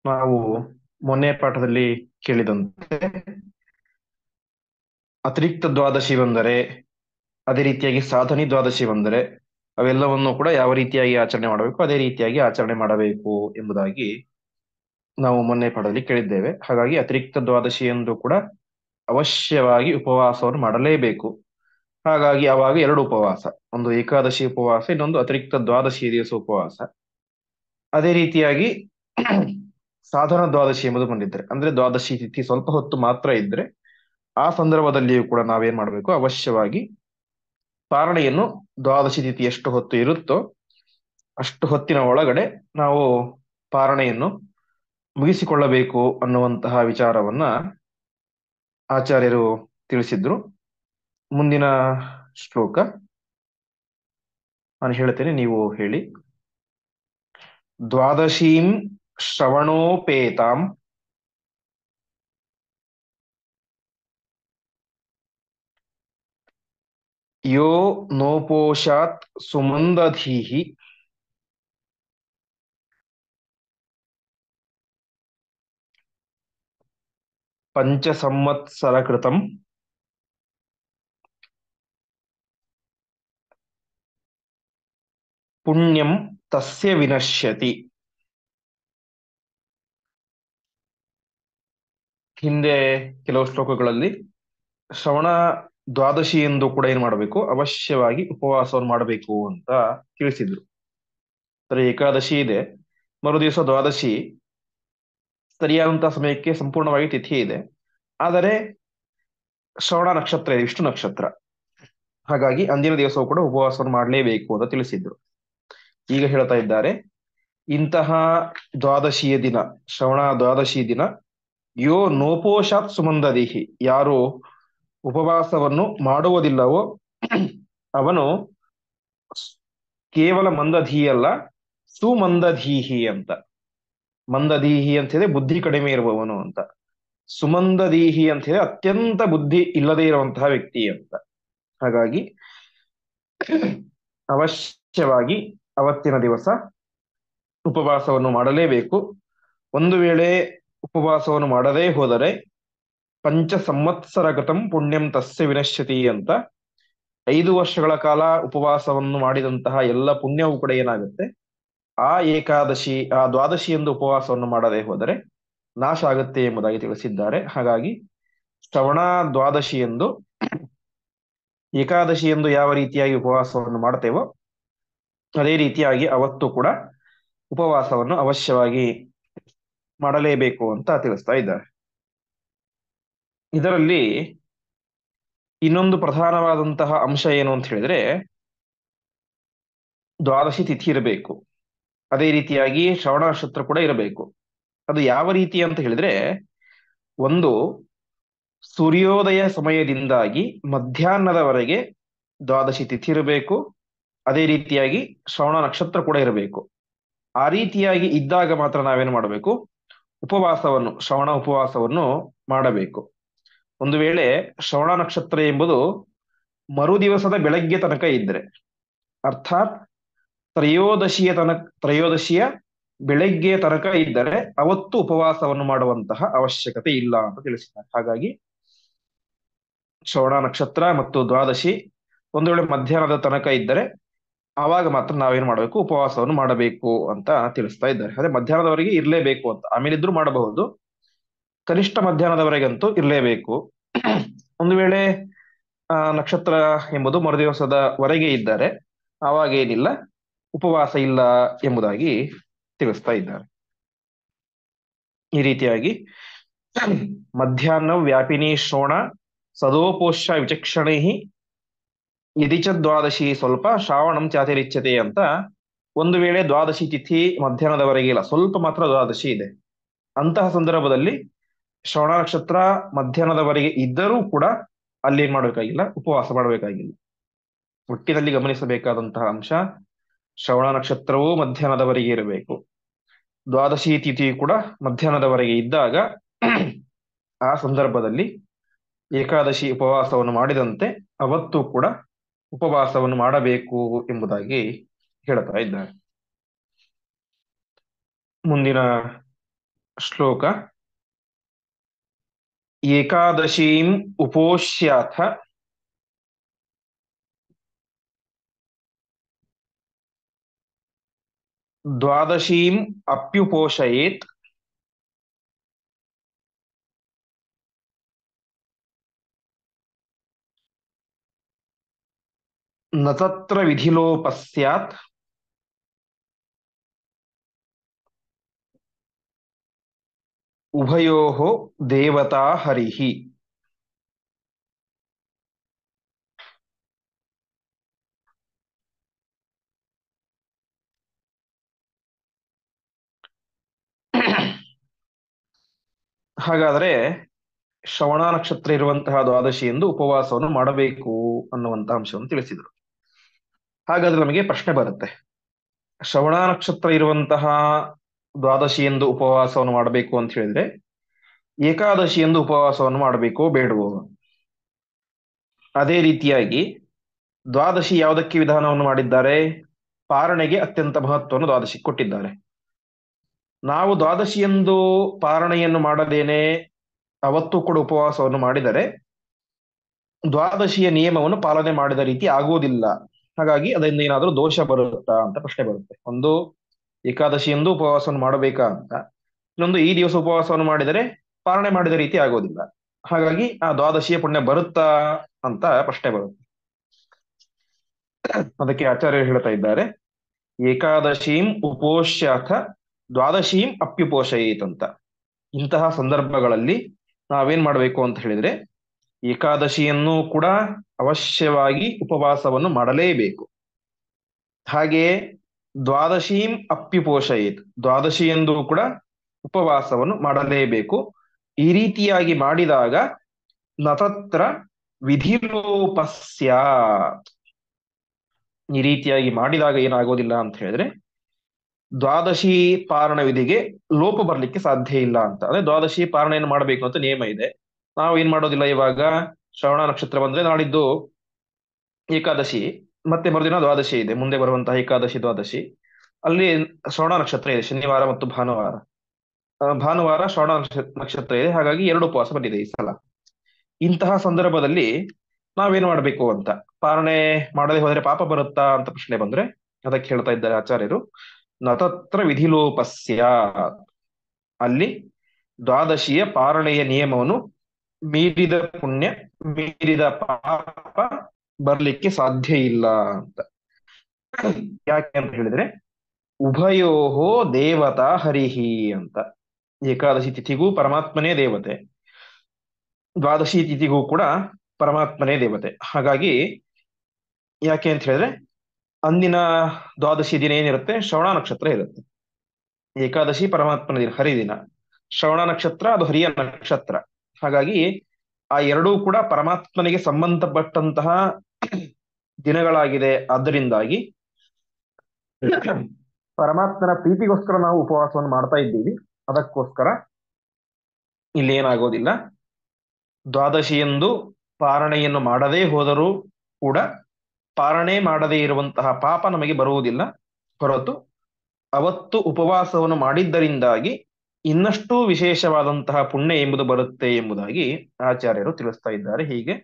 ನಾವು ಮೊನ್ನೆ ಪಾಠದಲ್ಲಿ ಕೇಳಿದಂತೆ ಅತಿರಿಕ್ತ ದ್ವಾದಶಿ ಬಂದರೆ, ಅದೇ ರೀತಿಯಾಗಿ ಸಾಧನಿ ದ್ವಾದಶಿ ಬಂದರೆ ಅವೆಲ್ಲವನ್ನು ಕೂಡ ಯಾವ ರೀತಿಯಾಗಿ ಆಚರಣೆ ಮಾಡಬೇಕು, ಅದೇ ರೀತಿಯಾಗಿ ಆಚರಣೆ ಮಾಡಬೇಕು ಎಂಬುದಾಗಿ ನಾವು ಮೊನ್ನೆ ಪಾಠದಲ್ಲಿ ಕೇಳಿದ್ದೇವೆ. ಹಾಗಾಗಿ ಅತಿರಿಕ್ತ ದ್ವಾದಶಿ ಎಂದು ಕೂಡ ಅವಶ್ಯವಾಗಿ ಉಪವಾಸವನ್ನು ಮಾಡಲೇಬೇಕು. ಹಾಗಾಗಿ ಅವಾಗ ಎರಡು ಉಪವಾಸ, ಒಂದು ಏಕಾದಶಿ ಉಪವಾಸ, ಇನ್ನೊಂದು ಅತಿರಿಕ್ತ ದ್ವಾದಶಿ ದಿವಸ ಉಪವಾಸ. ಅದೇ ರೀತಿಯಾಗಿ ಸಾಧನ ದ್ವಾದಶಿ ಎಂಬುದು ಬಂದಿದ್ರೆ, ಅಂದ್ರೆ ದ್ವಾದಶಿ ತಿಥಿ ಸ್ವಲ್ಪ ಹೊತ್ತು ಮಾತ್ರ ಇದ್ರೆ ಆ ಸಂದರ್ಭದಲ್ಲಿಯೂ ಕೂಡ ನಾವೇನ್ ಮಾಡಬೇಕು, ಅವಶ್ಯವಾಗಿ ಪಾರಣೆಯನ್ನು ದ್ವಾದಶಿ ತಿಥಿ ಎಷ್ಟು ಹೊತ್ತು ಇರುತ್ತೋ ಅಷ್ಟು ಹೊತ್ತಿನ ಒಳಗಡೆ ನಾವು ಪಾರಣೆಯನ್ನು ಮುಗಿಸಿಕೊಳ್ಳಬೇಕು ಅನ್ನುವಂತಹ ವಿಚಾರವನ್ನ ಆಚಾರ್ಯರು ತಿಳಿಸಿದ್ರು. ಮುಂದಿನ ಶ್ಲೋಕ ನಾನು ಹೇಳ್ತೇನೆ, ನೀವು ಹೇಳಿ. ದ್ವಾದಶೀಂ ಶ್ರವಣೋಪೇತಾಂ ಯೋ ನೋಪೋಷಾತ್ ಸುಮಂದಧೀಹಿ ಪಂಚ ಸಂವತ್ಸರ ಕೃತಂ ಪುಣ್ಯಂ ತಸ್ಯ ವಿನಶ್ಯತಿ. ಹಿಂದೆ ಕೆಲವು ಶ್ಲೋಕಗಳಲ್ಲಿ ಶ್ರವಣ ದ್ವಾದಶಿ ಎಂದು ಕೂಡ ಏನ್ ಮಾಡಬೇಕು, ಅವಶ್ಯವಾಗಿ ಉಪವಾಸವನ್ನು ಮಾಡಬೇಕು ಅಂತ ತಿಳಿಸಿದ್ರು. ಸರಿ, ಏಕಾದಶಿ ಇದೆ, ಮರುದಿವಸ ದ್ವಾದಶಿ, ಸರಿಯಾದಂತಹ ಸಮಯಕ್ಕೆ ಸಂಪೂರ್ಣವಾಗಿ ತಿಥಿ ಇದೆ, ಆದರೆ ಶ್ರವಣ ನಕ್ಷತ್ರ ಇದೆ, ವಿಷ್ಣು ನಕ್ಷತ್ರ. ಹಾಗಾಗಿ ಅಂದಿನ ದಿವಸವೂ ಕೂಡ ಉಪವಾಸವನ್ನು ಮಾಡಲೇಬೇಕು ಅಂತ ತಿಳಿಸಿದ್ರು. ಈಗ ಹೇಳ್ತಾ ಇದ್ದಾರೆ, ಇಂತಹ ದ್ವಾದಶಿಯ ದಿನ, ಶ್ರವಣ ದ್ವಾದಶಿ ದಿನ, ಯೋ ನೋಪೋಷಾತ್ ಸುಮಂದದಿಹಿ, ಯಾರು ಉಪವಾಸವನ್ನು ಮಾಡುವುದಿಲ್ಲವೋ ಅವನು ಕೇವಲ ಮಂದಧೀಯಲ್ಲ, ಸುಮಂದಧೀಹಿ ಅಂತ. ಮಂದಧೀಹಿ ಅಂತ ಹೇಳಿದ್ರೆ ಬುದ್ಧಿ ಕಡಿಮೆ ಇರುವವನು ಅಂತ, ಸುಮಂದಧೀಹಿ ಅಂತ ಹೇಳಿದ್ರೆ ಅತ್ಯಂತ ಬುದ್ಧಿ ಇಲ್ಲದೆ ಇರುವಂತಹ ವ್ಯಕ್ತಿ ಅಂತ. ಹಾಗಾಗಿ ಅವಶ್ಯವಾಗಿ ಅವತ್ತಿನ ದಿವಸ ಉಪವಾಸವನ್ನು ಮಾಡಲೇಬೇಕು. ಒಂದು ವೇಳೆ ಉಪವಾಸವನ್ನು ಮಾಡದೇ ಹೋದರೆ ಪಂಚ ಸಂವತ್ಸರ ಗತಂ ಪುಣ್ಯಂ ತಸ್ಯ ವಿನಶ್ಯತಿ ಅಂತ, 5 ವರ್ಷಗಳ ಕಾಲ ಉಪವಾಸವನ್ನು ಮಾಡಿದಂತಹ ಎಲ್ಲ ಪುಣ್ಯವೂ ಕೂಡ ಏನಾಗುತ್ತೆ, ಆ ಏಕಾದಶಿ ಆ ದ್ವಾದಶಿ ಎಂದು ಉಪವಾಸವನ್ನು ಮಾಡದೇ ಹೋದರೆ ನಾಶ ಆಗುತ್ತೆ ಎಂಬುದಾಗಿ ತಿಳಿಸಿದ್ದಾರೆ. ಹಾಗಾಗಿ ಶ್ರವಣ ದ್ವಾದಶಿ ಎಂದು, ಏಕಾದಶಿ ಎಂದು ಯಾವ ರೀತಿಯಾಗಿ ಉಪವಾಸವನ್ನು ಮಾಡ್ತೇವೋ ಅದೇ ರೀತಿಯಾಗಿ ಅವತ್ತು ಕೂಡ ಉಪವಾಸವನ್ನು ಅವಶ್ಯವಾಗಿ ಮಾಡಲೇಬೇಕು ಅಂತ ತಿಳಿಸ್ತಾ ಇದ್ದಾರೆ. ಇದರಲ್ಲಿ ಇನ್ನೊಂದು ಪ್ರಧಾನವಾದಂತಹ ಅಂಶ ಏನು ಅಂತ ಹೇಳಿದ್ರೆ, ದ್ವಾದಶಿ ತಿಥಿ ಇರಬೇಕು, ಅದೇ ರೀತಿಯಾಗಿ ಶ್ರವಣ ನಕ್ಷತ್ರ ಕೂಡ ಇರಬೇಕು. ಅದು ಯಾವ ರೀತಿ ಅಂತ ಹೇಳಿದ್ರೆ, ಒಂದು ಸೂರ್ಯೋದಯ ಸಮಯದಿಂದಾಗಿ ಮಧ್ಯಾಹ್ನದವರೆಗೆ ದ್ವಾದಶಿ ತಿಥಿ ಇರಬೇಕು, ಅದೇ ರೀತಿಯಾಗಿ ಶ್ರವಣ ನಕ್ಷತ್ರ ಕೂಡ ಇರಬೇಕು. ಆ ರೀತಿಯಾಗಿ ಇದ್ದಾಗ ಮಾತ್ರ ನಾವೇನು ಮಾಡಬೇಕು, ಉಪವಾಸವನ್ನು, ಶ್ರವಣ ಉಪವಾಸವನ್ನು ಮಾಡಬೇಕು. ಒಂದು ವೇಳೆ ಶ್ರವಣ ನಕ್ಷತ್ರ ಎಂಬುದು ಮರುದಿವಸದ ಬೆಳಗ್ಗೆ ತನಕ ಇದ್ರೆ, ಅರ್ಥಾತ್ ತ್ರಯೋದಶಿಯ ಬೆಳಗ್ಗೆ ತನಕ ಇದ್ದರೆ ಅವತ್ತು ಉಪವಾಸವನ್ನು ಮಾಡುವಂತಹ ಅವಶ್ಯಕತೆ ಇಲ್ಲ ಅಂತ ತಿಳಿಸಿದ್ದಾರೆ. ಹಾಗಾಗಿ ಶ್ರವಣ ನಕ್ಷತ್ರ ಮತ್ತು ದ್ವಾದಶಿ ಒಂದು ವೇಳೆ ಮಧ್ಯಾಹ್ನದ ತನಕ ಇದ್ದರೆ ಆವಾಗ ಮಾತ್ರ ನಾವೇನ್ ಮಾಡಬೇಕು, ಉಪವಾಸವನ್ನು ಮಾಡಬೇಕು ಅಂತ ತಿಳಿಸ್ತಾ ಇದ್ದಾರೆ. ಅದೇ ಮಧ್ಯಾಹ್ನದವರೆಗೆ ಇರ್ಲೇಬೇಕು ಅಂತ, ಆಮೇಲೆ ಇದ್ರೂ ಮಾಡಬಹುದು, ಕನಿಷ್ಠ ಮಧ್ಯಾಹ್ನದವರೆಗಂತೂ ಇರ್ಲೇಬೇಕು. ಒಂದು ವೇಳೆ ನಕ್ಷತ್ರ ಎಂಬುದು ಮರುದಿವಸದ ವರೆಗೆ ಇದ್ದರೆ ಆವಾಗ ಏನಿಲ್ಲ, ಉಪವಾಸ ಇಲ್ಲ ಎಂಬುದಾಗಿ ತಿಳಿಸ್ತಾ ಇದ್ದಾರೆ. ಈ ರೀತಿಯಾಗಿ ಮಧ್ಯಾಹ್ನ ವ್ಯಾಪಿನಿ ಶ್ರವಣ ಸದೋಪೋಷ್ಯ ವಿಚಕ್ಷಣೈ ಯದಿ ಚ ದ್ವಾದಶಿ ಸ್ವಲ್ಪ ಶ್ರಾವಣಂ ಚಾತಿರಿಚ್ಯತೆ ಅಂತ, ಒಂದು ವೇಳೆ ದ್ವಾದಶಿ ತಿಥಿ ಮಧ್ಯಾಹ್ನದವರೆಗೆ ಇಲ್ಲ, ಸ್ವಲ್ಪ ಮಾತ್ರ ದ್ವಾದಶಿ ಇದೆ, ಅಂತಹ ಸಂದರ್ಭದಲ್ಲಿ ಶ್ರವಣ ನಕ್ಷತ್ರ ಮಧ್ಯಾಹ್ನದವರೆಗೆ ಇದ್ದರೂ ಕೂಡ ಅಲ್ಲಿ ಏನ್ ಮಾಡ್ಬೇಕಾಗಿಲ್ಲ, ಉಪವಾಸ ಮಾಡಬೇಕಾಗಿಲ್ಲ. ಒಟ್ಟಿನಲ್ಲಿ ಗಮನಿಸಬೇಕಾದಂತಹ ಅಂಶ, ಶ್ರವಣ ನಕ್ಷತ್ರವೂ ಮಧ್ಯಾಹ್ನದವರೆಗೆ ಇರಬೇಕು, ದ್ವಾದಶಿ ತಿಥಿ ಕೂಡ ಮಧ್ಯಾಹ್ನದವರೆಗೆ ಇದ್ದಾಗ ಆ ಸಂದರ್ಭದಲ್ಲಿ ಏಕಾದಶಿ ಉಪವಾಸವನ್ನು ಮಾಡಿದಂತೆ ಅವತ್ತು ಕೂಡ ಉಪವಾಸವನ್ನು ಮಾಡಬೇಕು ಎಂಬುದಾಗಿ ಹೇಳ್ತಾ ಇದ್ದಾರೆ. ಮುಂದಿನ ಶ್ಲೋಕ ಏಕಾದಶೀಂ ಉಪೋಷ್ಯಾಥ ದ್ವಾದಶೀಂ ಅಪ್ಯುಪೋಷಯೇತ್ ನ ತತ್ರ ವಿಧಿಲೋಪ ಸ್ಯಾತ್ ಉಭಯೋಃ ದೇವತಾ ಹರಿಹಿ. ಹಾಗಾದರೆ ಶ್ರವಣ ನಕ್ಷತ್ರ ಇರುವಂತಹ ದ್ವಾದಶಿ ಎಂದು ಉಪವಾಸವನ್ನು ಮಾಡಬೇಕು ಅನ್ನುವಂತಹ ಅಂಶವನ್ನು ತಿಳಿಸಿದರು. ಹಾಗಾದ್ರೆ ನಮಗೆ ಪ್ರಶ್ನೆ ಬರುತ್ತೆ, ಶ್ರವಣ ನಕ್ಷತ್ರ ಇರುವಂತಹ ದ್ವಾದಶಿ ಎಂದು ಉಪವಾಸವನ್ನು ಮಾಡಬೇಕು ಅಂತ ಹೇಳಿದ್ರೆ ಏಕಾದಶಿ ಎಂದು ಉಪವಾಸವನ್ನು ಮಾಡಬೇಕೋ ಬೇಡವೋ? ಅದೇ ರೀತಿಯಾಗಿ ದ್ವಾದಶಿ ಯಾವುದಕ್ಕೆ ವಿಧಾನವನ್ನು ಮಾಡಿದ್ದಾರೆ? ಪಾರಣೆಗೆ ಅತ್ಯಂತ ಮಹತ್ವವನ್ನು ದ್ವಾದಶಿ ಕೊಟ್ಟಿದ್ದಾರೆ. ನಾವು ದ್ವಾದಶಿ ಎಂದು ಪಾರಣೆಯನ್ನು ಮಾಡದೇನೆ ಅವತ್ತು ಕೂಡ ಉಪವಾಸವನ್ನು ಮಾಡಿದರೆ ದ್ವಾದಶಿಯ ನಿಯಮವನ್ನು ಪಾಲನೆ ಮಾಡಿದ ರೀತಿ ಆಗುವುದಿಲ್ಲ. ಹಾಗಾಗಿ ಅದರಿಂದ ಏನಾದರೂ ದೋಷ ಬರುತ್ತಾ ಅಂತ ಪ್ರಶ್ನೆ ಬರುತ್ತೆ. ಒಂದು, ಏಕಾದಶಿ ಎಂದು ಉಪವಾಸವನ್ನು ಮಾಡಬೇಕಾ ಅಂತ. ಇನ್ನೊಂದು, ಈ ದಿವಸ ಉಪವಾಸವನ್ನು ಮಾಡಿದರೆ ಪಾಲನೆ ಮಾಡಿದ ರೀತಿ ಆಗೋದಿಲ್ಲ. ಹಾಗಾಗಿ ಆ ದ್ವಾದಶಿಯ ಪುಣ್ಯ ಬರುತ್ತಾ ಅಂತ ಪ್ರಶ್ನೆ ಬರುತ್ತೆ. ಅದಕ್ಕೆ ಆಚಾರ್ಯರು ಹೇಳ್ತಾ ಇದ್ದಾರೆ, ಏಕಾದಶೀಂ ಉಪೋಷ್ಯಾಥ ದ್ವಾದಶೀಂ ಅಪ್ಯುಪೋಷಯೇತ್ ಅಂತ. ಇಂತಹ ಸಂದರ್ಭಗಳಲ್ಲಿ ನಾವೇನ್ ಮಾಡಬೇಕು ಅಂತ ಹೇಳಿದ್ರೆ ಏಕಾದಶಿಯನ್ನು ಕೂಡ ಅವಶ್ಯವಾಗಿ ಉಪವಾಸವನ್ನು ಮಾಡಲೇಬೇಕು. ಹಾಗೆಯೇ ದ್ವಾದಶೀಂ ಅಪ್ಯುಪೋಷಯೇತ್, ದ್ವಾದಶಿ ಎಂದು ಕೂಡ ಉಪವಾಸವನ್ನು ಮಾಡಲೇಬೇಕು. ಈ ರೀತಿಯಾಗಿ ಮಾಡಿದಾಗ ನತತ್ರ ವಿಧಿಲೋಪಸ್ಯ, ಈ ರೀತಿಯಾಗಿ ಮಾಡಿದಾಗ ಏನಾಗೋದಿಲ್ಲ ಅಂತ ಹೇಳಿದ್ರೆ ದ್ವಾದಶಿ ಪಾರಣ ವಿಧಿಗೆ ಲೋಪ ಬರ್ಲಿಕ್ಕೆ ಸಾಧ್ಯ ಇಲ್ಲ ಅಂತ. ಅಂದ್ರೆ ದ್ವಾದಶಿ ಪಾರಣೆಯನ್ನು ಮಾಡಬೇಕು ಅಂತ ನಿಯಮ ಇದೆ. ನಾವು ಏನ್ ಮಾಡೋದಿಲ್ಲ, ಇವಾಗ ಶ್ರವಣ ನಕ್ಷತ್ರ ಬಂದ್ರೆ ನಾಳಿದ್ದು ಏಕಾದಶಿ, ಮತ್ತೆ ಮರುದಿನ ದ್ವಾದಶಿ ಇದೆ, ಮುಂದೆ ಬರುವಂತಹ ಏಕಾದಶಿ ದ್ವಾದಶಿ, ಅಲ್ಲಿ ಶ್ರವಣ ನಕ್ಷತ್ರ ಇದೆ, ಶನಿವಾರ ಮತ್ತು ಭಾನುವಾರ. ಭಾನುವಾರ ಶ್ರವಣ ನಕ್ಷತ್ರ ಇದೆ, ಹಾಗಾಗಿ ಎರಡು ಉಪವಾಸ ಬಂದಿದೆ ಈ ಸಲ. ಇಂತಹ ಸಂದರ್ಭದಲ್ಲಿ ನಾವೇನ್ ಮಾಡ್ಬೇಕು ಅಂತ, ಪಾರಣೆ ಮಾಡದೆ ಹೋದ್ರೆ ಪಾಪ ಬರುತ್ತಾ ಅಂತ ಪ್ರಶ್ನೆ ಬಂದ್ರೆ ಅದಕ್ಕೆ ಹೇಳ್ತಾ ಇದ್ದಾರೆ ಆಚಾರ್ಯರು, ನತತ್ರ ವಿಧಿಲೋಪಸ್ಯ, ಅಲ್ಲಿ ದ್ವಾದಶಿಯ ಪಾರಣೆಯ ನಿಯಮವನ್ನು ಮೀರಿದ ಪುಣ್ಯ ಮೀರಿದ ಪಾಪ ಬರ್ಲಿಕ್ಕೆ ಸಾಧ್ಯ ಇಲ್ಲ ಅಂತ. ಯಾಕೆ ಅಂತ ಹೇಳಿದ್ರೆ ಉಭಯೋಹೋ ದೇವತಾ ಹರಿಹಿ ಅಂತ. ಏಕಾದಶಿ ತಿಥಿಗೂ ಪರಮಾತ್ಮನೇ ದೇವತೆ, ದ್ವಾದಶಿ ತಿಥಿಗೂ ಕೂಡ ಪರಮಾತ್ಮನೇ ದೇವತೆ. ಹಾಗಾಗಿ ಯಾಕೆ ಅಂತ ಹೇಳಿದ್ರೆ ಅಂದಿನ ದ್ವಾದಶಿ ದಿನ ಏನಿರುತ್ತೆ, ಶ್ರವಣ ನಕ್ಷತ್ರ ಇರುತ್ತೆ. ಏಕಾದಶಿ ಪರಮಾತ್ಮನ ದಿನ, ಹರಿದಿನ. ಶ್ರವಣ ನಕ್ಷತ್ರ ಅದು ಹರಿಯ ನಕ್ಷತ್ರ. ಹಾಗಾಗಿ ಆ ಎರಡೂ ಕೂಡ ಪರಮಾತ್ಮನಿಗೆ ಸಂಬಂಧಪಟ್ಟಂತಹ ದಿನಗಳಾಗಿದೆ. ಆದ್ದರಿಂದಾಗಿ ಪರಮಾತ್ಮನ ಪ್ರೀತಿಗೋಸ್ಕರ ನಾವು ಉಪವಾಸವನ್ನು ಮಾಡ್ತಾ ಇದ್ದೀವಿ. ಅದಕ್ಕೋಸ್ಕರ ಇಲ್ಲಿ ಏನಾಗೋದಿಲ್ಲ, ದ್ವಾದಶಿ ಎಂದು ಪಾರಣೆಯನ್ನು ಮಾಡದೇ ಹೋದರೂ ಕೂಡ ಪಾರಣೆ ಮಾಡದೇ ಇರುವಂತಹ ಪಾಪ ನಮಗೆ ಬರುವುದಿಲ್ಲ. ಹೊರತು ಅವತ್ತು ಉಪವಾಸವನ್ನು ಮಾಡಿದ್ದರಿಂದಾಗಿ ಇನ್ನಷ್ಟು ವಿಶೇಷವಾದಂತಹ ಪುಣ್ಯ ಎಂಬುದು ಬರುತ್ತೆ ಎಂಬುದಾಗಿ ಆಚಾರ್ಯರು ತಿಳಿಸ್ತಾ ಇದ್ದಾರೆ. ಹೀಗೆ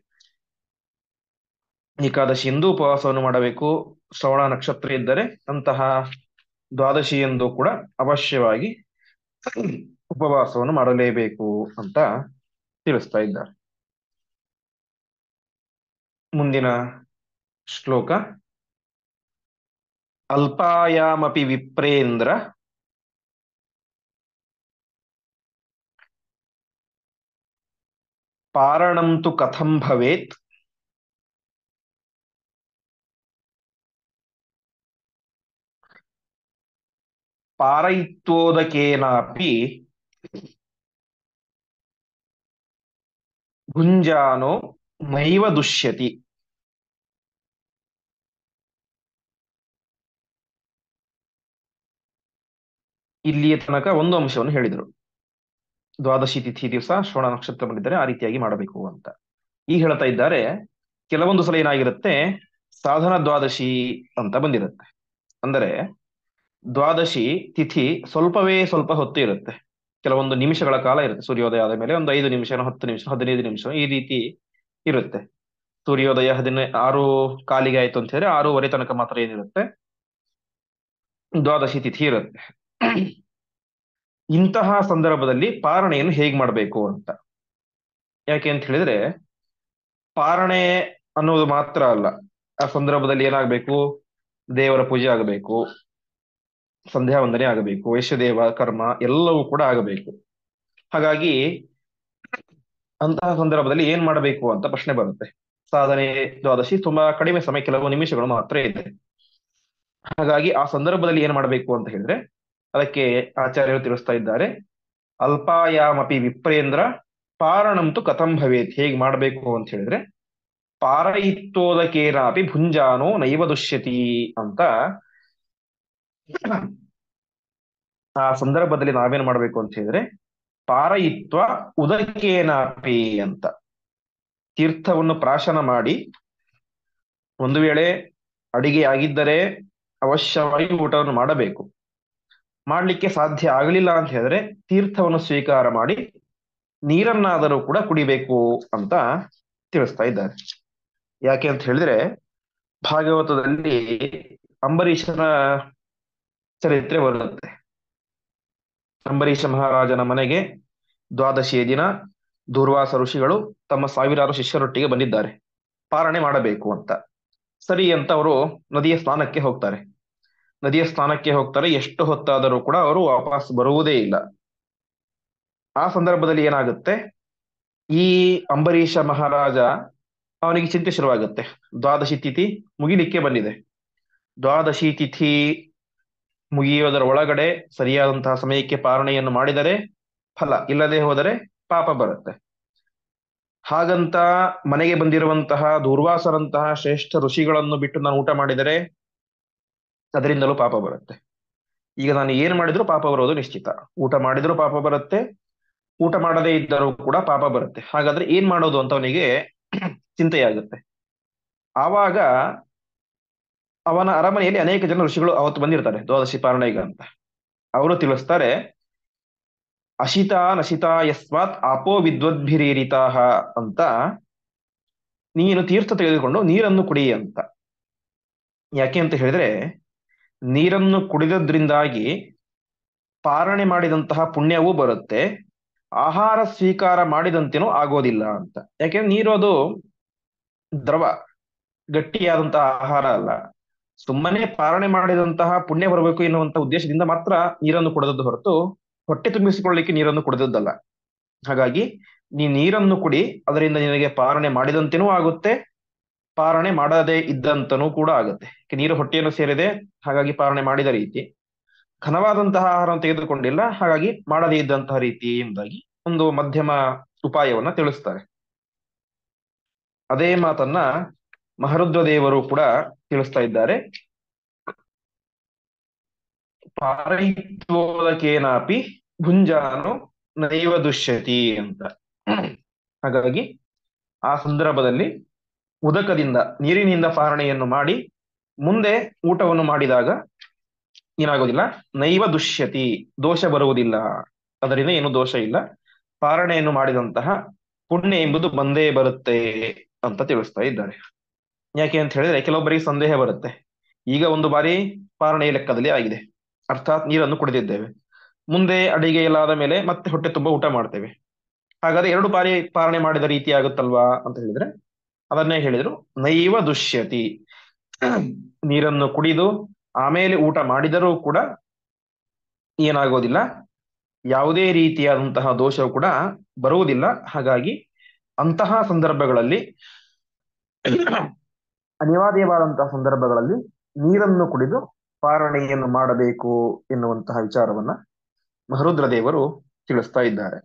ಏಕಾದಶಿ ಎಂದು ಉಪವಾಸವನ್ನು ಮಾಡಬೇಕು. ಶ್ರವಣ ನಕ್ಷತ್ರ ಇದ್ದರೆ ಅಂತಹ ದ್ವಾದಶಿ ಎಂದು ಕೂಡ ಅವಶ್ಯವಾಗಿ ಉಪವಾಸವನ್ನು ಮಾಡಲೇಬೇಕು ಅಂತ ತಿಳಿಸ್ತಾ ಇದ್ದಾರೆ. ಮುಂದಿನ ಶ್ಲೋಕ, ಅಲ್ಪಾಯಾಮಪಿ ವಿಪ್ರೇಂದ್ರ ಪಾರಣಂ ತು ಕಥಂ ಭವೇತ್ ಪಾರಯಿತ್ವೋದಕೇನಾಪಿ ಭುಂಜಾನೋ ನೈವ ದುಷ್ಯತಿ. ಇಲ್ಲಿಯ ತನಕ ಒಂದು ಅಂಶವನ್ನು ಹೇಳಿದರು, ದ್ವಾದಶಿ ತಿಥಿ ದಿವಸ ಶ್ರವಣ ನಕ್ಷತ್ರ ಬಂದಿದ್ದರೆ ಆ ರೀತಿಯಾಗಿ ಮಾಡಬೇಕು ಅಂತ. ಈಗ ಹೇಳ್ತಾ ಇದ್ದಾರೆ, ಕೆಲವೊಂದು ಸಲ ಏನಾಗಿರುತ್ತೆ, ಸಾಧನ ದ್ವಾದಶಿ ಅಂತ ಬಂದಿರುತ್ತೆ. ಅಂದರೆ ದ್ವಾದಶಿ ತಿಥಿ ಸ್ವಲ್ಪ ಹೊತ್ತು ಇರುತ್ತೆ. ಕೆಲವೊಂದು ನಿಮಿಷಗಳ ಕಾಲ ಇರುತ್ತೆ. ಸೂರ್ಯೋದಯ ಆದ ಮೇಲೆ ಒಂದು 5 ನಿಮಿಷ, 10 ನಿಮಿಷ, 15 ನಿಮಿಷ ಈ ರೀತಿ ಇರುತ್ತೆ. ಸೂರ್ಯೋದಯ 6 ಕಾಲಿಗೆ ಆಯ್ತು ಅಂತ ಹೇಳಿದ್ರೆ 6:15 ತನಕ ಮಾತ್ರ ಏನಿರುತ್ತೆ, ದ್ವಾದಶಿ ತಿಥಿ ಇರುತ್ತೆ. ಇಂತಹ ಸಂದರ್ಭದಲ್ಲಿ ಪಾರಣೆಯನ್ನು ಹೇಗ್ ಮಾಡಬೇಕು ಅಂತ. ಯಾಕೆ ಅಂತ ಹೇಳಿದ್ರೆ, ಪಾರಣೆ ಅನ್ನೋದು ಮಾತ್ರ ಅಲ್ಲ, ಆ ಸಂದರ್ಭದಲ್ಲಿ ಏನಾಗಬೇಕು, ದೇವರ ಪೂಜೆ ಆಗಬೇಕು, ಸಂಧ್ಯಾ ವಂದನೆ ಆಗಬೇಕು, ವೈಶ್ಯದೇವ ಕರ್ಮ ಎಲ್ಲವೂ ಕೂಡ ಆಗಬೇಕು. ಹಾಗಾಗಿ ಅಂತಹ ಸಂದರ್ಭದಲ್ಲಿ ಏನ್ ಮಾಡಬೇಕು ಅಂತ ಪ್ರಶ್ನೆ ಬರುತ್ತೆ. ಸಾಧನೆ ದ್ವಾದಶಿ ತುಂಬಾ ಕಡಿಮೆ ಸಮಯ, ಕೆಲವು ನಿಮಿಷಗಳು ಮಾತ್ರ ಇದೆ. ಹಾಗಾಗಿ ಆ ಸಂದರ್ಭದಲ್ಲಿ ಏನ್ ಮಾಡಬೇಕು ಅಂತ ಹೇಳಿದ್ರೆ, ಅದಕ್ಕೆ ಆಚಾರ್ಯರು ತಿಳಿಸ್ತಾ ಇದ್ದಾರೆ, ಅಲ್ಪಾಯಾಮಪಿ ವಿಪ್ರೇಂದ್ರ ಪಾರಣಂತು ಕಥಂ ಭವೇತ್. ಹೇಗ್ ಮಾಡಬೇಕು ಅಂತ ಹೇಳಿದ್ರೆ, ಪಾರಯಿತ್ವೋದಕೇನಾಪಿ ಭುಂಜಾನೋ ನೈವ ದುಷ್ಯತಿ ಅಂತ. ಆ ಸಂದರ್ಭದಲ್ಲಿ ನಾವೇನ್ ಮಾಡ್ಬೇಕು ಅಂತ ಹೇಳಿದ್ರೆ, ಪಾರಯಿತ್ವ ಉದಕೇನಾಪಿ ಅಂತ, ತೀರ್ಥವನ್ನು ಪ್ರಾಶನ ಮಾಡಿ, ಒಂದು ವೇಳೆ ಅಡಿಗೆ ಆಗಿದ್ದರೆ ಅವಶ್ಯವಾಗಿ ಊಟವನ್ನು ಮಾಡಬೇಕು. ಮಾಡ್ಲಿಕ್ಕೆ ಸಾಧ್ಯ ಆಗಲಿಲ್ಲ ಅಂತ ಹೇಳಿದ್ರೆ ತೀರ್ಥವನ್ನು ಸ್ವೀಕಾರ ಮಾಡಿ ನೀರನ್ನಾದರೂ ಕೂಡ ಕುಡಿಬೇಕು ಅಂತ ತಿಳಿಸ್ತಾ ಇದ್ದಾರೆ. ಯಾಕೆ ಅಂತ ಹೇಳಿದ್ರೆ, ಭಾಗವತದಲ್ಲಿ ಅಂಬರೀಷನ ಚರಿತ್ರೆ ಬರುತ್ತೆ. ಅಂಬರೀಷ ಮಹಾರಾಜನ ಮನೆಗೆ ದ್ವಾದಶಿಯ ದಿನ ದೂರ್ವಾಸ ಋಷಿಗಳು ತಮ್ಮ ಸಾವಿರಾರು ಶಿಷ್ಯರೊಟ್ಟಿಗೆ ಬಂದಿದ್ದಾರೆ, ಪಾರಣೆ ಮಾಡಬೇಕು ಅಂತ. ಸರಿ ಅಂತ ಅವರು ನದಿಯ ಸ್ನಾನಕ್ಕೆ ಹೋಗ್ತಾರೆ. ಎಷ್ಟು ಹೊತ್ತಾದರೂ ಕೂಡ ಅವರು ವಾಪಸ್ ಬರುವುದೇ ಇಲ್ಲ. ಆ ಸಂದರ್ಭದಲ್ಲಿ ಏನಾಗುತ್ತೆ, ಈ ಅಂಬರೀಷ ಮಹಾರಾಜ, ಅವನಿಗೆ ಚಿಂತೆ ಶುರುವಾಗುತ್ತೆ. ದ್ವಾದಶಿ ತಿಥಿ ಮುಗಿಲಿಕ್ಕೆ ಬಂದಿದೆ. ದ್ವಾದಶಿ ತಿಥಿ ಮುಗಿಯೋದರ ಒಳಗಡೆ ಸರಿಯಾದಂತಹ ಸಮಯಕ್ಕೆ ಪಾರಣೆಯನ್ನು ಮಾಡಿದರೆ ಫಲ, ಇಲ್ಲದೆ ಹೋದರೆ ಪಾಪ ಬರುತ್ತೆ. ಹಾಗಂತ ಮನೆಗೆ ಬಂದಿರುವಂತಹ ದೂರ್ವಾಸರಂತಹ ಶ್ರೇಷ್ಠ ಋಷಿಗಳನ್ನು ಬಿಟ್ಟು ನಾನು ಊಟ ಮಾಡಿದರೆ ಅದರಿಂದಲೂ ಪಾಪ ಬರುತ್ತೆ. ಈಗ ನಾನು ಏನ್ ಮಾಡಿದ್ರು ಪಾಪ ಬರೋದು ನಿಶ್ಚಿತ. ಊಟ ಮಾಡಿದ್ರು ಪಾಪ ಬರುತ್ತೆ, ಊಟ ಮಾಡದೇ ಇದ್ದರೂ ಕೂಡ ಪಾಪ ಬರುತ್ತೆ. ಹಾಗಾದ್ರೆ ಏನ್ ಮಾಡೋದು ಅಂತ ಅವನಿಗೆ ಚಿಂತೆಯಾಗುತ್ತೆ. ಆವಾಗ ಅವನ ಅರಮನೆಯಲ್ಲಿ ಅನೇಕ ಜನ ಋಷಿಗಳು ಅವತ್ತು ಬಂದಿರ್ತಾರೆ ದ್ವಾದಶಿ ಪಾರಣೆಗ ಅಂತ. ಅವರು ತಿಳಿಸ್ತಾರೆ, ಅಶಿತಾ ನಶಿತಾ ಯಸ್ಮಾತ್ ಆಪೋ ವಿದ್ವದ್ಭಿರೀರಿತಾಹ ಅಂತ, ನೀನು ತೀರ್ಥ ತೆಗೆದುಕೊಂಡು ನೀರನ್ನು ಕುಡಿ ಅಂತ. ಯಾಕೆ ಅಂತ ಹೇಳಿದ್ರೆ, ನೀರನ್ನು ಕುಡಿದದ್ರಿಂದಾಗಿ ಪಾರಣೆ ಮಾಡಿದಂತಹ ಪುಣ್ಯವೂ ಬರುತ್ತೆ, ಆಹಾರ ಸ್ವೀಕಾರ ಮಾಡಿದಂತೆನೂ ಆಗೋದಿಲ್ಲ ಅಂತ. ಯಾಕೆಂದ್ರೆ ನೀರು ಅದು ದ್ರವ, ಗಟ್ಟಿಯಾದಂತಹ ಆಹಾರ ಅಲ್ಲ. ಸುಮ್ಮನೆ ಪಾರಣೆ ಮಾಡಿದಂತಹ ಪುಣ್ಯ ಬರಬೇಕು ಎನ್ನುವಂತ ಉದ್ದೇಶದಿಂದ ಮಾತ್ರ ನೀರನ್ನು ಕುಡಿದದ್ದು ಹೊರತು ಹೊಟ್ಟೆ ತುಂಬಿಸಿಕೊಳ್ಳಿಕ್ಕೆ ನೀರನ್ನು ಕುಡಿದದ್ದಲ್ಲ. ಹಾಗಾಗಿ ನೀ ನೀರನ್ನು ಕುಡಿ, ಅದರಿಂದ ನಿನಗೆ ಪಾರಣೆ ಮಾಡಿದಂತೆನೂ ಆಗುತ್ತೆ, ಪಾರಣೆ ಮಾಡದೇ ಇದ್ದಂತನೂ ಕೂಡ ಆಗುತ್ತೆ. ನೀರು ಹೊಟ್ಟೆಯನ್ನು ಸೇರಿದೆ, ಹಾಗಾಗಿ ಪಾರಣೆ ಮಾಡಿದ ರೀತಿ. ಘನವಾದಂತಹ ಆಹಾರವನ್ನು ತೆಗೆದುಕೊಂಡಿಲ್ಲ, ಹಾಗಾಗಿ ಮಾಡದೇ ಇದ್ದಂತಹ ರೀತಿ ಎಂಬುದಾಗಿ ಒಂದು ಮಧ್ಯಮ ಉಪಾಯವನ್ನ ತಿಳಿಸ್ತಾರೆ. ಅದೇ ಮಾತನ್ನ ಮಹರುದ್ರ ದೇವರು ಕೂಡ ತಿಳಿಸ್ತಾ ಇದ್ದಾರೆ, ಪಾರಯಿತ್ವೋದಕೇನಾಪಿ ಭುಂಜಾನು ನೈವ ದುಷ್ಯತಿ ಅಂತ. ಹಾಗಾಗಿ ಆ ಸಂದರ್ಭದಲ್ಲಿ ಉದಕದಿಂದ, ನೀರಿನಿಂದ ಪಾರಣೆಯನ್ನು ಮಾಡಿ ಮುಂದೆ ಊಟವನ್ನು ಮಾಡಿದಾಗ ಏನಾಗೋದಿಲ್ಲ, ನೈವ ದುಷ್ಯತಿ, ದೋಷ ಬರುವುದಿಲ್ಲ, ಅದರಿಂದ ಏನು ದೋಷ ಇಲ್ಲ, ಪಾರಣೆಯನ್ನು ಮಾಡಿದಂತಹ ಪುಣ್ಯ ಎಂಬುದು ಬಂದೇ ಬರುತ್ತೆ ಅಂತ ತಿಳಿಸ್ತಾ ಇದ್ದಾರೆ. ಯಾಕೆ ಅಂತ ಹೇಳಿದ್ರೆ, ಕೆಲವೊಬ್ಬರಿಗೆ ಸಂದೇಹ ಬರುತ್ತೆ. ಈಗ ಒಂದು ಬಾರಿ ಪಾರಣೆಯ ಲೆಕ್ಕದಲ್ಲಿ ಆಗಿದೆ, ಅರ್ಥಾತ್ ನೀರನ್ನು ಕುಡಿದಿದ್ದೇವೆ, ಮುಂದೆ ಅಡಿಗೆ ಎಲ್ಲ ಆದ ಮೇಲೆ ಮತ್ತೆ ಹೊಟ್ಟೆ ತುಂಬ ಊಟ ಮಾಡ್ತೇವೆ. ಹಾಗಾದ್ರೆ 2 ಬಾರಿ ಪಾರಣೆ ಮಾಡಿದ ರೀತಿ ಆಗುತ್ತಲ್ವಾ ಅಂತ ಹೇಳಿದ್ರೆ, ಅದನ್ನೇ ಹೇಳಿದ್ರು, ನೈವ ದುಷ್ಯತಿ. ನೀರನ್ನು ಕುಡಿದು ಆಮೇಲೆ ಊಟ ಮಾಡಿದರೂ ಕೂಡ ಏನಾಗೋದಿಲ್ಲ, ಯಾವುದೇ ರೀತಿಯಾದಂತಹ ದೋಷವು ಕೂಡ ಬರುವುದಿಲ್ಲ. ಹಾಗಾಗಿ ಅಂತಹ ಸಂದರ್ಭಗಳಲ್ಲಿ, ಅನಿವಾರ್ಯವಾದಂತಹ ಸಂದರ್ಭಗಳಲ್ಲಿ ನೀರನ್ನು ಕುಡಿದು ಪಾರಣೆಯನ್ನು ಮಾಡಬೇಕು ಎನ್ನುವಂತಹ ವಿಚಾರವನ್ನ ಮಹರುದ್ರ ದೇವರು ತಿಳಿಸ್ತಾ ಇದ್ದಾರೆ.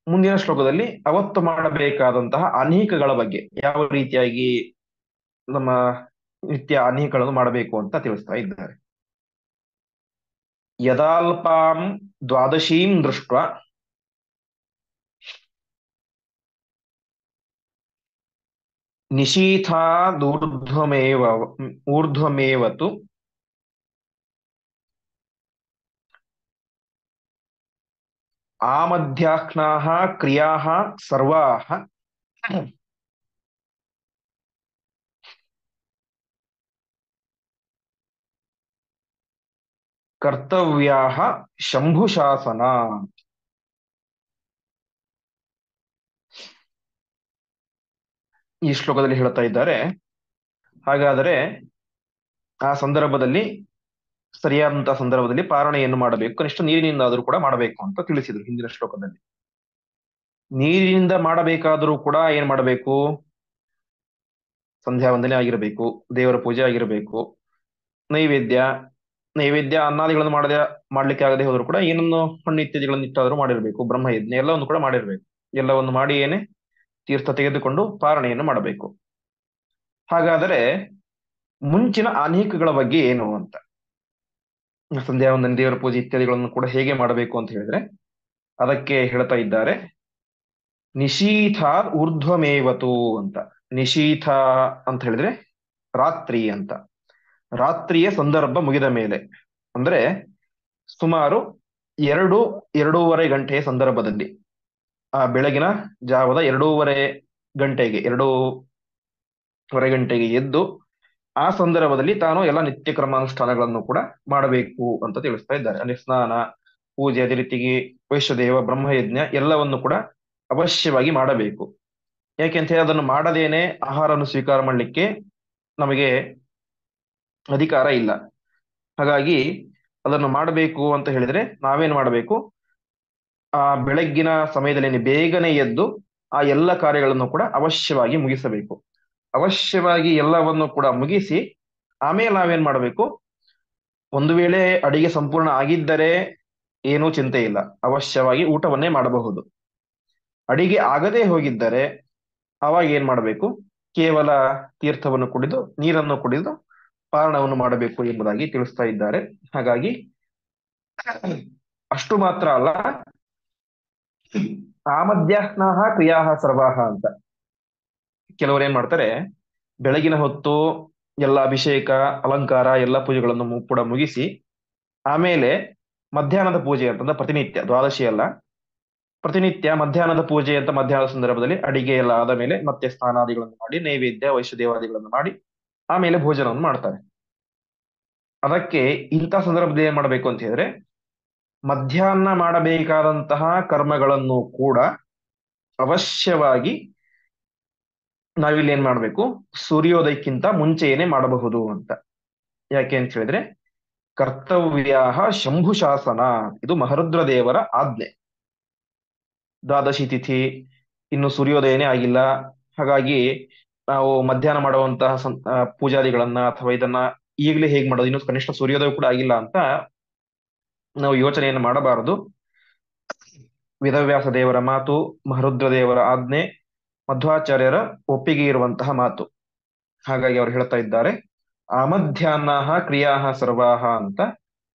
ಮುಂದಿನ ಶ್ಲೋಕದಲ್ಲಿ ಅವತ್ತು ಮಾಡಬೇಕಾದಂತಹ ಅನೇಕಗಳ ಬಗ್ಗೆ, ಯಾವ ರೀತಿಯಾಗಿ ನಮ್ಮ ನಿತ್ಯ ಅನೇಕಗಳನ್ನು ಮಾಡಬೇಕು ಅಂತ ತಿಳಿಸ್ತಾ ಇದ್ದಾರೆ. ಯದಾಲ್ಪಾಂ ದ್ವಾದಶೀಂ ದೃಷ್ಟ ನಿಶೀಥಾದೂರ್ಧ್ವಮೇವ ಊರ್ಧ್ವಮೇವತು ಆಮಧ್ಯಾಹ್ನಾಃ ಕ್ರಿಯಾಃ ಸರ್ವಾಃ ಕರ್ತವ್ಯಾಃ ಶಂಭುಶಾಸನ. ಈ ಶ್ಲೋಕದಲ್ಲಿ ಹೇಳ್ತಾ ಇದ್ದಾರೆ. ಹಾಗಾದರೆ ಆ ಸಂದರ್ಭದಲ್ಲಿ, ಸರಿಯಾದಂತಹ ಸಂದರ್ಭದಲ್ಲಿ ಪಾರಣೆಯನ್ನು ಮಾಡಬೇಕು, ಕನಿಷ್ಠ ನೀರಿನಿಂದಾದರೂ ಕೂಡ ಮಾಡಬೇಕು ಅಂತ ತಿಳಿಸಿದ್ರು ಹಿಂದಿನ ಶ್ಲೋಕದಲ್ಲಿ. ನೀರಿನಿಂದ ಮಾಡಬೇಕಾದರೂ ಕೂಡ ಏನ್ ಮಾಡಬೇಕು? ಸಂಧ್ಯಾ ವಂದನೆ ಆಗಿರಬೇಕು, ದೇವರ ಪೂಜೆ ಆಗಿರಬೇಕು, ನೈವೇದ್ಯ ನೈವೇದ್ಯ ಅನ್ನಾದಿಗಳನ್ನು ಮಾಡ್ಲಿಕ್ಕೆ ಆಗದೆ ಹೋದ್ರು ಕೂಡ ಏನನ್ನು ಹಣ್ಣು ಇತ್ಯಾದಿಗಳನ್ನು ಇಟ್ಟಾದರೂ ಮಾಡಿರ್ಬೇಕು, ಬ್ರಹ್ಮಯಜ್ಞ ಎಲ್ಲವನ್ನು ಕೂಡ ಮಾಡಿರ್ಬೇಕು. ಎಲ್ಲವನ್ನು ಮಾಡಿ ಏನೇ ತೀರ್ಥ ತೆಗೆದುಕೊಂಡು ಪಾರಣೆಯನ್ನು ಮಾಡಬೇಕು. ಹಾಗಾದರೆ ಮುಂಚಿನ ಅನೇಕಗಳ ಬಗ್ಗೆ ಏನು ಅಂತ, ಸಂಧ್ಯಾ ವಂದನೆ, ದೇವರ ಪೂಜೆ ಇತ್ಯಾದಿಗಳನ್ನು ಕೂಡ ಹೇಗೆ ಮಾಡಬೇಕು ಅಂತ ಹೇಳಿದ್ರೆ ಅದಕ್ಕೆ ಹೇಳ್ತಾ ಇದ್ದಾರೆ. ನಿಶೀಥಾತ್ ಊರ್ಧ್ವಮೇವತು ಅಂತ. ನಿಶೀಥ ಅಂತ ಹೇಳಿದ್ರೆ ರಾತ್ರಿ ಅಂತ. ರಾತ್ರಿಯ ಸಂದರ್ಭ ಮುಗಿದ ಮೇಲೆ, ಅಂದ್ರೆ ಸುಮಾರು 2-2:30 ಗಂಟೆಯ ಸಂದರ್ಭದಲ್ಲಿ, ಆ ಬೆಳಗಿನ ಜಾವದ 2:30 ಗಂಟೆಗೆ ಎದ್ದು ಆ ಸಂದರ್ಭದಲ್ಲಿ ತಾನು ಎಲ್ಲ ನಿತ್ಯ ಕ್ರಮಾನುಷ್ಠಾನಗಳನ್ನು ಕೂಡ ಮಾಡಬೇಕು ಅಂತ ತಿಳಿಸ್ತಾ ಇದ್ದಾರೆ. ಅಲ್ಲಿ ಸ್ನಾನ, ಪೂಜೆ, ಅದೇ ರೀತಿಗೆ ವೈಶ್ವದೇವ, ಬ್ರಹ್ಮಯಜ್ಞ ಎಲ್ಲವನ್ನು ಕೂಡ ಅವಶ್ಯವಾಗಿ ಮಾಡಬೇಕು. ಯಾಕೆಂತ ಹೇಳಿ ಅದನ್ನು ಮಾಡದೇನೆ ಆಹಾರವನ್ನು ಸ್ವೀಕಾರ ಮಾಡಲಿಕ್ಕೆ ನಮಗೆ ಅಧಿಕಾರ ಇಲ್ಲ. ಹಾಗಾಗಿ ಅದನ್ನು ಮಾಡಬೇಕು ಅಂತ ಹೇಳಿದ್ರೆ ನಾವೇನ್ ಮಾಡಬೇಕು? ಆ ಬೆಳಗ್ಗಿನ ಸಮಯದಲ್ಲಿ ಬೇಗನೆ ಎದ್ದು ಆ ಎಲ್ಲ ಕಾರ್ಯಗಳನ್ನು ಕೂಡ ಅವಶ್ಯವಾಗಿ ಮುಗಿಸಬೇಕು. ಅವಶ್ಯವಾಗಿ ಎಲ್ಲವನ್ನು ಕೂಡ ಮುಗಿಸಿ ಆಮೇಲೆ ನಾವೇನ್ ಮಾಡಬೇಕು? ಒಂದು ವೇಳೆ ಅಡಿಗೆ ಸಂಪೂರ್ಣ ಆಗಿದ್ದರೆ ಏನೂ ಚಿಂತೆ ಇಲ್ಲ, ಅವಶ್ಯವಾಗಿ ಊಟವನ್ನೇ ಮಾಡಬಹುದು. ಅಡಿಗೆ ಆಗದೇ ಹೋಗಿದ್ದರೆ ಅವಾಗ ಏನ್ ಮಾಡಬೇಕು? ಕೇವಲ ತೀರ್ಥವನ್ನು ಕುಡಿದು, ನೀರನ್ನು ಕುಡಿದು ಪಾರಣವನ್ನು ಮಾಡಬೇಕು ಎಂಬುದಾಗಿ ತಿಳಿಸ್ತಾ ಇದ್ದಾರೆ. ಹಾಗಾಗಿ ಅಷ್ಟು ಮಾತ್ರ ಅಲ್ಲ, ಆ ಮಧ್ಯಾಹ್ನ ಕ್ರಿಯಾ ಸರ್ವಾಹ ಅಂತ. ಕೆಲವರು ಏನ್ ಮಾಡ್ತಾರೆ, ಬೆಳಗಿನ ಹೊತ್ತು ಎಲ್ಲ ಅಭಿಷೇಕ, ಅಲಂಕಾರ, ಎಲ್ಲ ಪೂಜೆಗಳನ್ನು ಕೂಡ ಮುಗಿಸಿ ಆಮೇಲೆ ಮಧ್ಯಾಹ್ನದ ಪೂಜೆ ಅಂತಂದ್ರೆ ಪ್ರತಿನಿತ್ಯ ದ್ವಾದಶಿ ಅಲ್ಲ, ಪ್ರತಿನಿತ್ಯ ಮಧ್ಯಾಹ್ನದ ಪೂಜೆ ಅಂತ ಮಧ್ಯಾಹ್ನದ ಸಂದರ್ಭದಲ್ಲಿ ಅಡಿಗೆ ಎಲ್ಲ ಆದ ಮೇಲೆ ಮತ್ತೆ ಸ್ನಾನಾದಿಗಳನ್ನು ಮಾಡಿ, ನೈವೇದ್ಯ ವೈಶ್ವದೇವಾದಿಗಳನ್ನು ಮಾಡಿ ಆಮೇಲೆ ಭೋಜನವನ್ನು ಮಾಡ್ತಾರೆ. ಅದಕ್ಕೆ ಇಂಥ ಸಂದರ್ಭದಲ್ಲಿ ಏನ್ ಮಾಡಬೇಕು ಅಂತ ಹೇಳಿದ್ರೆ, ಮಧ್ಯಾಹ್ನ ಮಾಡಬೇಕಾದಂತಹ ಕರ್ಮಗಳನ್ನು ಕೂಡ ಅವಶ್ಯವಾಗಿ ನಾವಿಲ್ಲಿ ಏನ್ ಮಾಡ್ಬೇಕು? ಸೂರ್ಯೋದಯಕ್ಕಿಂತ ಮುಂಚೆಯೇನೆ ಮಾಡಬಹುದು ಅಂತ. ಯಾಕೆ ಅಂತ ಹೇಳಿದ್ರೆ ಕರ್ತವ್ಯ ಶಂಭುಶಾಸನ, ಇದು ಮಹರುದ್ರ ದೇವರ ಆಜ್ಞೆ. ದ್ವಾದಶಿ ತಿಥಿ ಇನ್ನು ಸೂರ್ಯೋದಯನೇ ಆಗಿಲ್ಲ, ಹಾಗಾಗಿ ನಾವು ಮಧ್ಯಾಹ್ನ ಮಾಡುವಂತಹ ಪೂಜಾದಿಗಳನ್ನ ಅಥವಾ ಇದನ್ನ ಈಗಲೇ ಹೇಗ್ ಮಾಡೋದು, ಇನ್ನು ಕನಿಷ್ಠ ಸೂರ್ಯೋದಯ ಕೂಡ ಆಗಿಲ್ಲ ಅಂತ ನಾವು ಯೋಚನೆಯನ್ನು ಮಾಡಬಾರದು. ವೇದವ್ಯಾಸ ದೇವರ ಮಾತು, ಮಹರುದ್ರ ದೇವರ ಆಜ್ಞೆ, ಮಧ್ವಾಚಾರ್ಯರ ಒಪ್ಪಿಗೆ ಇರುವಂತಹ ಮಾತು. ಹಾಗಾಗಿ ಅವರು ಹೇಳ್ತಾ ಇದ್ದಾರೆ, ಆಮಧ್ಯಾಹ್ನ ಕ್ರಿಯಾ ಸರ್ವಾಹ ಅಂತ.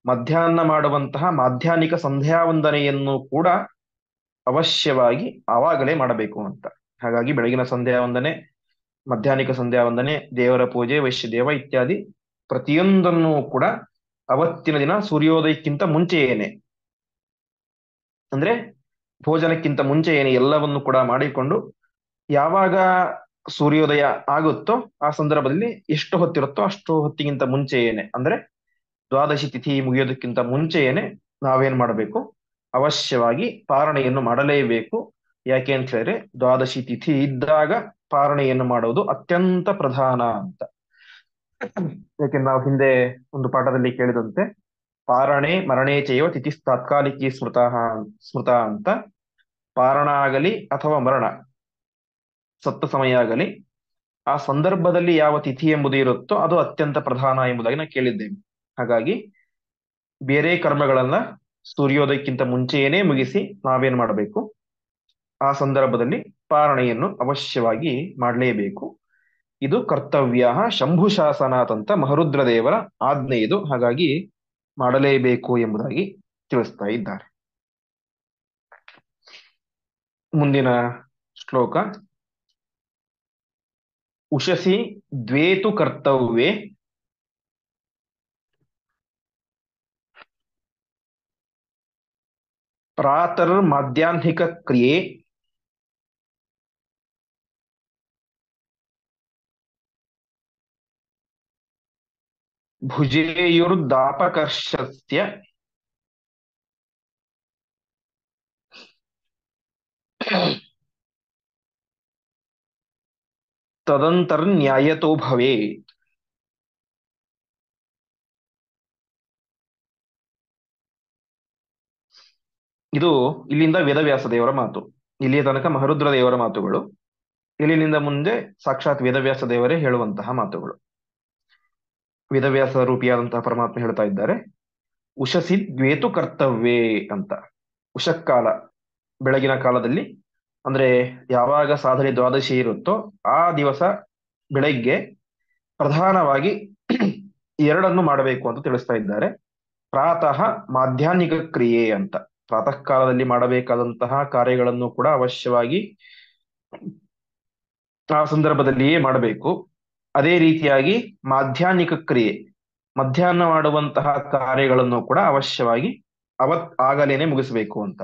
ಮಧ್ಯಾಹ್ನ ಮಾಡುವಂತಹ ಮಾಧ್ಯಾಹ್ನಿಕ ಸಂಧ್ಯಾ ವಂದನೆಯನ್ನು ಕೂಡ ಅವಶ್ಯವಾಗಿ ಆವಾಗಲೇ ಮಾಡಬೇಕು ಅಂತ. ಹಾಗಾಗಿ ಬೆಳಗಿನ ಸಂಧ್ಯಾ ವಂದನೆ, ಮಧ್ಯಾಹ್ನಿಕ ಸಂಧ್ಯಾ ವಂದನೆ, ದೇವರ ಪೂಜೆ, ವೈಶ್ಯದೇವ ಇತ್ಯಾದಿ ಪ್ರತಿಯೊಂದನ್ನು ಕೂಡ ಅವತ್ತಿನ ದಿನ ಸೂರ್ಯೋದಯಕ್ಕಿಂತ ಮುಂಚೆಯೇನೆ, ಅಂದ್ರೆ ಭೋಜನಕ್ಕಿಂತ ಮುಂಚೆಯೇನೆ ಎಲ್ಲವನ್ನು ಕೂಡ ಮಾಡಿಕೊಂಡು, ಯಾವಾಗ ಸೂರ್ಯೋದಯ ಆಗುತ್ತೋ ಆ ಸಂದರ್ಭದಲ್ಲಿ ಎಷ್ಟು ಹೊತ್ತಿರುತ್ತೋ ಅಷ್ಟು ಹೊತ್ತಿಗಿಂತ ಮುಂಚೆಯೇನೆ, ಅಂದ್ರೆ ದ್ವಾದಶಿ ತಿಥಿ ಮುಗಿಯೋದಕ್ಕಿಂತ ಮುಂಚೆಯೇನೆ ನಾವೇನ್ ಮಾಡಬೇಕು? ಅವಶ್ಯವಾಗಿ ಪಾರಣೆಯನ್ನು ಮಾಡಲೇಬೇಕು. ಯಾಕೆ ಅಂತ ಹೇಳಿದ್ರೆ ದ್ವಾದಶಿ ತಿಥಿ ಇದ್ದಾಗ ಪಾರಣೆಯನ್ನು ಮಾಡುವುದು ಅತ್ಯಂತ ಪ್ರಧಾನ ಅಂತ. ಯಾಕೆಂದ್ರೆ ನಾವು ಹಿಂದೆ ಒಂದು ಪಾಠದಲ್ಲಿ ಕೇಳಿದಂತೆ, ಪಾರಣೆ ಮರಣೇ ಚೈವ ತಿಥಿ ತಾತ್ಕಾಲಿಕಿ ಸ್ಮೃತ ಅಂತ. ಪಾರಣ ಆಗಲಿ ಅಥವಾ ಮರಣ, ಸತ್ತ ಸಮಯ ಆಗಲಿ, ಆ ಸಂದರ್ಭದಲ್ಲಿ ಯಾವ ತಿಥಿ ಎಂಬುದು ಇರುತ್ತೋ ಅದು ಅತ್ಯಂತ ಪ್ರಧಾನ ಎಂಬುದಾಗಿ ನಾವು ಕೇಳಿದ್ದೇವೆ. ಹಾಗಾಗಿ ಬೇರೆ ಕರ್ಮಗಳನ್ನ ಸೂರ್ಯೋದಯಕ್ಕಿಂತ ಮುಂಚೆಯೇನೆ ಮುಗಿಸಿ ನಾವೇನ್ ಮಾಡಬೇಕು? ಆ ಸಂದರ್ಭದಲ್ಲಿ ಪಾರಣೆಯನ್ನು ಅವಶ್ಯವಾಗಿ ಮಾಡಲೇಬೇಕು. ಇದು ಕರ್ತವ್ಯ ಶಂಭುಶಾಸನಾತ್ ಅಂತ ಮಹರುದ್ರ ದೇವರ ಆಜ್ಞೆ ಇದು. ಹಾಗಾಗಿ ಮಾಡಲೇಬೇಕು ಎಂಬುದಾಗಿ ತಿಳಿಸ್ತಾ ಇದ್ದಾರೆ. ಮುಂದಿನ ಶ್ಲೋಕ. ಉಷಸಿ ದ್ವೇತು ಕರ್ತವ್ಯೆ ಪ್ರಾತರ್ ಮಾಧ್ಯಾಹ್ನಿಕ ಕ್ರಿಯೆ ಭುಜೇಯುರ್ದಾಪಕರ್ಷಸ್ಯ ತದಂತರ್ನ್ಯಾಯತೋ ಭವೇತ್. ಇದು ಇಲ್ಲಿಂದ ವೇದವ್ಯಾಸ ದೇವರ ಮಾತು. ಇಲ್ಲಿಯ ತನಕ ಮಹರುದ್ರ ದೇವರ ಮಾತುಗಳು. ಇಲ್ಲಿನಿಂದ ಮುಂದೆ ಸಾಕ್ಷಾತ್ ವೇದವ್ಯಾಸ ದೇವರೇ ಹೇಳುವಂತಹ ಮಾತುಗಳು. ವೇದವ್ಯಾಸ ರೂಪಿಯಾದಂತಹ ಪರಮಾತ್ಮ ಹೇಳ್ತಾ ಇದ್ದಾರೆ, ಉಷಸಿ ದ್ವೇತು ಕರ್ತವ್ಯೇ ಅಂತ. ಉಷಕ್ಕಾಲ, ಬೆಳಗಿನ ಕಾಲದಲ್ಲಿ, ಅಂದ್ರೆ ಯಾವಾಗ ಸಾಧನೆ ದ್ವಾದಶಿ ಇರುತ್ತೋ ಆ ದಿವಸ ಬೆಳಗ್ಗೆ ಪ್ರಧಾನವಾಗಿ ಎರಡನ್ನು ಮಾಡಬೇಕು ಅಂತ ತಿಳಿಸ್ತಾ ಇದ್ದಾರೆ. ಪ್ರಾತಃ ಮಾಧ್ಯಾಹ್ನಿಕ ಕ್ರಿಯೆ ಅಂತ. ಪ್ರಾತಃ ಕಾಲದಲ್ಲಿ ಮಾಡಬೇಕಾದಂತಹ ಕಾರ್ಯಗಳನ್ನು ಕೂಡ ಅವಶ್ಯವಾಗಿ ಆ ಸಂದರ್ಭದಲ್ಲಿಯೇ ಮಾಡಬೇಕು. ಅದೇ ರೀತಿಯಾಗಿ ಮಾಧ್ಯಾಹ್ನಿಕ ಕ್ರಿಯೆ, ಮಧ್ಯಾಹ್ನ ಮಾಡುವಂತಹ ಕಾರ್ಯಗಳನ್ನು ಕೂಡ ಅವಶ್ಯವಾಗಿ ಆಗಲೇನೆ ಮುಗಿಸಬೇಕು ಅಂತ.